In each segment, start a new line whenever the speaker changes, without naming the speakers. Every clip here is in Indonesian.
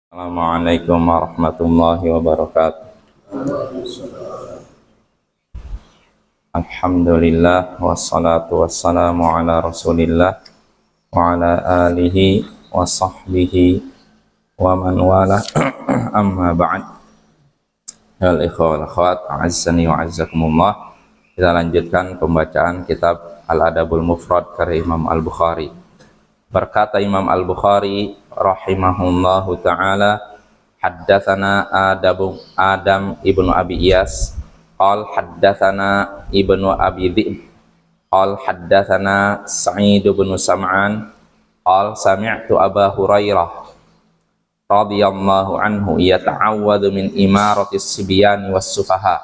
Assalamualaikum warahmatullahi wabarakatuh. Alhamdulillah wassalatu wassalamu ala Rasulillah wa ala alihi wa sahbihi wa man wala amma ba'd. Al ikhwal akhwat, a'azzani wa a'azzakumullah. Kita lanjutkan pembacaan kitab Al-Adabul Mufrad karya Imam Al-Bukhari. Berkata Imam Al-Bukhari rahimahullahu ta'ala, haddatsana Adam ibnu Abi Iyas qal haddatsana ibnu Abi Dhi'b qal haddatsana Sa'id bin Sam'an qal sami'tu Aba Hurairah radhiyallahu anhu yata'awwadhu min imaratis sibyan was sufaha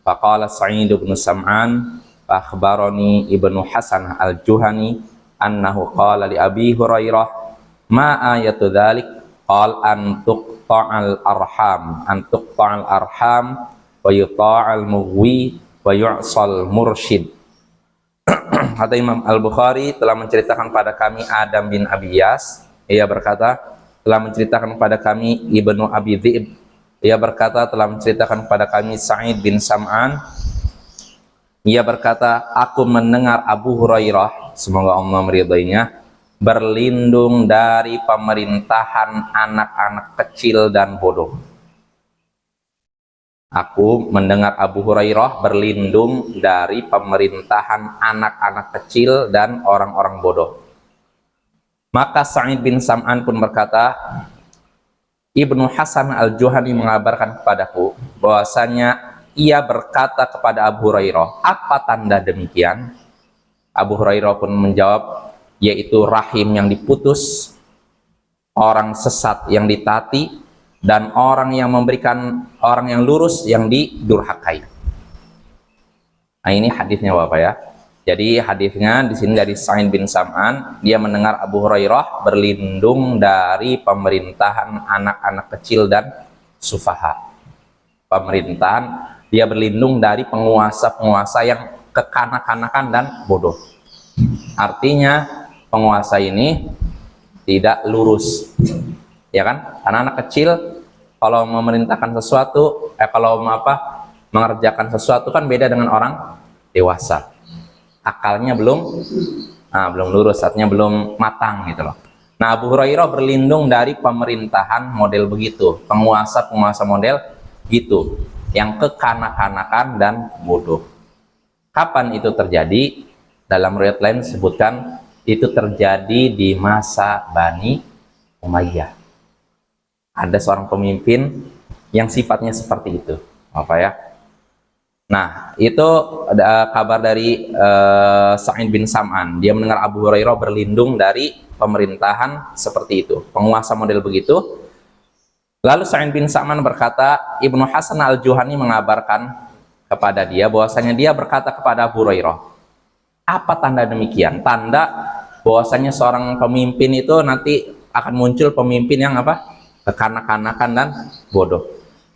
faqala Sa'id bin Sam'an fa akhbarani ibnu Hasan al-Juhani annahu qala li Abi Hurairah ma ayatu dzalik qal an tuqta'al arham wa yuta'al mughwi wa yu'sal mursyid. Kata Imam Al-Bukhari telah menceritakan pada kami Adam bin Abi Iyas, ia berkata telah menceritakan pada kami Ibnu Abi Dhi'b, ia berkata telah menceritakan pada kami Sa'id bin Sam'an, ia berkata aku mendengar Abu Hurairah, semoga Allah meridainya, berlindung dari pemerintahan anak-anak kecil dan bodoh. Aku mendengar Abu Hurairah berlindung dari pemerintahan anak-anak kecil dan orang-orang bodoh. Maka Sa'id bin Sam'an pun berkata, Ibnu Hasan al-Juhani mengabarkan kepadaku bahwasanya ia berkata kepada Abu Hurairah, apa tanda demikian? Abu Hurairah pun menjawab, yaitu rahim yang diputus, orang sesat yang ditati, dan orang yang memberikan orang yang lurus yang didurhakai. Nah, ini hadisnya Bapak ya. Jadi hadisnya di sini dari Sa'id bin Sam'an, dia mendengar Abu Hurairah berlindung dari pemerintahan anak-anak kecil dan sufaha. Pemerintahan, dia berlindung dari penguasa-penguasa yang kekanak-kanakan dan bodoh. Artinya penguasa ini tidak lurus, ya kan? Anak-anak kecil kalau memerintahkan sesuatu, mengerjakan sesuatu kan beda dengan orang dewasa. Akalnya belum lurus, artinya belum matang gitu loh. Nah, Abu Hurairah berlindung dari pemerintahan model begitu, penguasa-penguasa model gitu, yang kekanak-kanakan dan bodoh. Kapan itu terjadi? Dalam riwayat lain disebutkan itu terjadi di masa Bani Umayyah. Ada seorang pemimpin yang sifatnya seperti itu, apa ya? Nah, itu ada kabar dari Sa'id bin Sam'an. Dia mendengar Abu Hurairah berlindung dari pemerintahan seperti itu, penguasa model begitu. Lalu Sa'id bin Sam'an berkata, Ibnu Hasan al-Juhani mengabarkan kepada dia bahwasanya dia berkata kepada Abu Hurairah, apa tanda demikian? Tanda bahwasanya seorang pemimpin itu nanti akan muncul pemimpin yang apa? Kekanak-kanakan dan bodoh.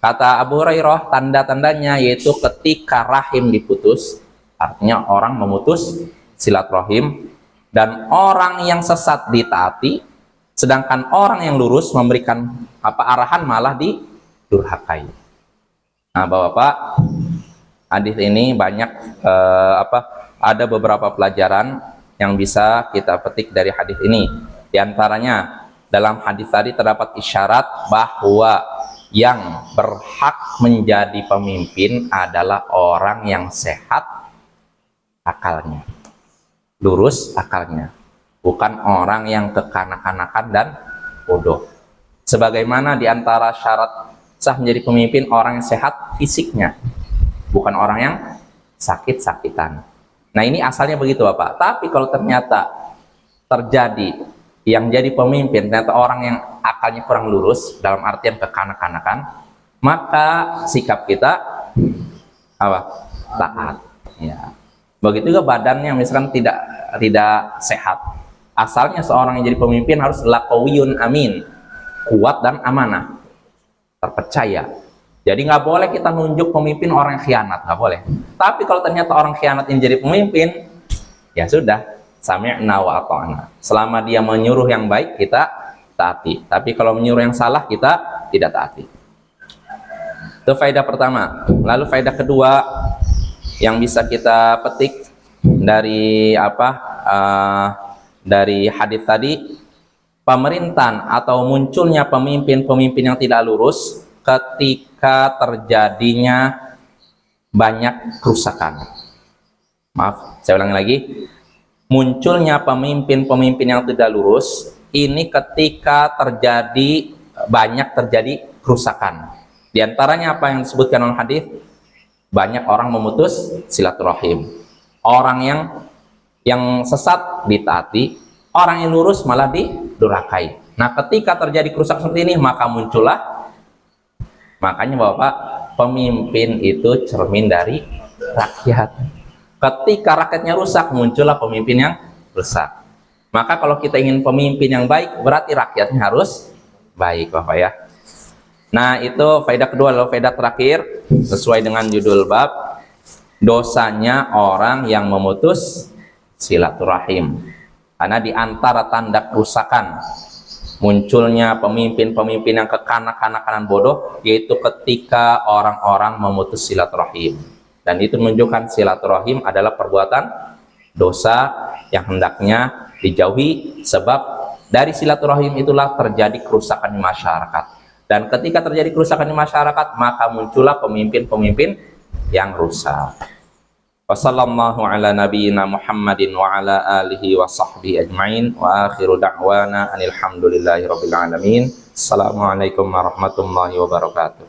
Kata Abu Hurairah, tanda-tandanya yaitu ketika rahim diputus, artinya orang memutus silaturahim, dan orang yang sesat ditaati, sedangkan orang yang lurus memberikan arahan malah didurhakai. Nah, Bapak-bapak, hadis ini banyak ada beberapa pelajaran yang bisa kita petik dari hadis ini. Di antaranya dalam hadis tadi terdapat isyarat bahwa yang berhak menjadi pemimpin adalah orang yang sehat akalnya, lurus akalnya, bukan orang yang kekanak-kanakan dan bodoh. Sebagaimana di antara syarat sah menjadi pemimpin orang yang sehat fisiknya, bukan orang yang sakit-sakitan. Nah, ini asalnya begitu Bapak. Tapi kalau ternyata terjadi yang jadi pemimpin ternyata orang yang akalnya kurang lurus, dalam artian kekanak-kanakan, maka sikap kita taat. Ya. Begitu juga badannya misalkan tidak sehat. Asalnya seorang yang jadi pemimpin harus laqawiyun amin, kuat dan amanah, terpercaya. Jadi nggak boleh kita nunjuk pemimpin orang yang khianat, nggak boleh. Tapi kalau ternyata orang khianat yang jadi pemimpin, ya sudah, sami'na wa ata'na. Selama dia menyuruh yang baik, kita taati. Tapi kalau menyuruh yang salah, kita tidak taati. Itu faedah pertama. Lalu faedah kedua yang bisa kita petik dari dari hadis tadi, pemerintahan atau munculnya pemimpin-pemimpin yang tidak lurus ketika terjadinya banyak kerusakan. Maaf, saya ulangi lagi. Munculnya pemimpin-pemimpin yang tidak lurus ini ketika banyak terjadi kerusakan. Di antaranya apa yang disebutkan dalam hadis? Banyak orang memutus silaturahim. Orang yang sesat ditaati, orang yang lurus malah didurhakai. Nah, ketika terjadi kerusakan seperti ini, maka muncullah, makanya Bapak, pemimpin itu cermin dari rakyat. Ketika rakyatnya rusak, muncullah pemimpin yang rusak. Maka kalau kita ingin pemimpin yang baik, berarti rakyatnya harus baik, Bapak ya. Nah, itu faedah kedua. Lalu faedah terakhir, sesuai dengan judul bab, dosanya orang yang memutus silaturahim. Karena di antara tanda kerusakan munculnya pemimpin-pemimpin yang kekanak-kanakan bodoh, yaitu ketika orang-orang memutus silaturahim. Dan itu menunjukkan silaturahim adalah perbuatan dosa yang hendaknya dijauhi, sebab dari silaturahim itulah terjadi kerusakan di masyarakat. Dan ketika terjadi kerusakan di masyarakat, maka muncullah pemimpin-pemimpin yang rusak. Wassallallahu ala nabiyyina Muhammadin wa ala alihi wa sahbihi ajma'in wa akhiru da'wana anil hamdulillahi rabbil alamin. Assalamualaikum warahmatullahi wabarakatuh.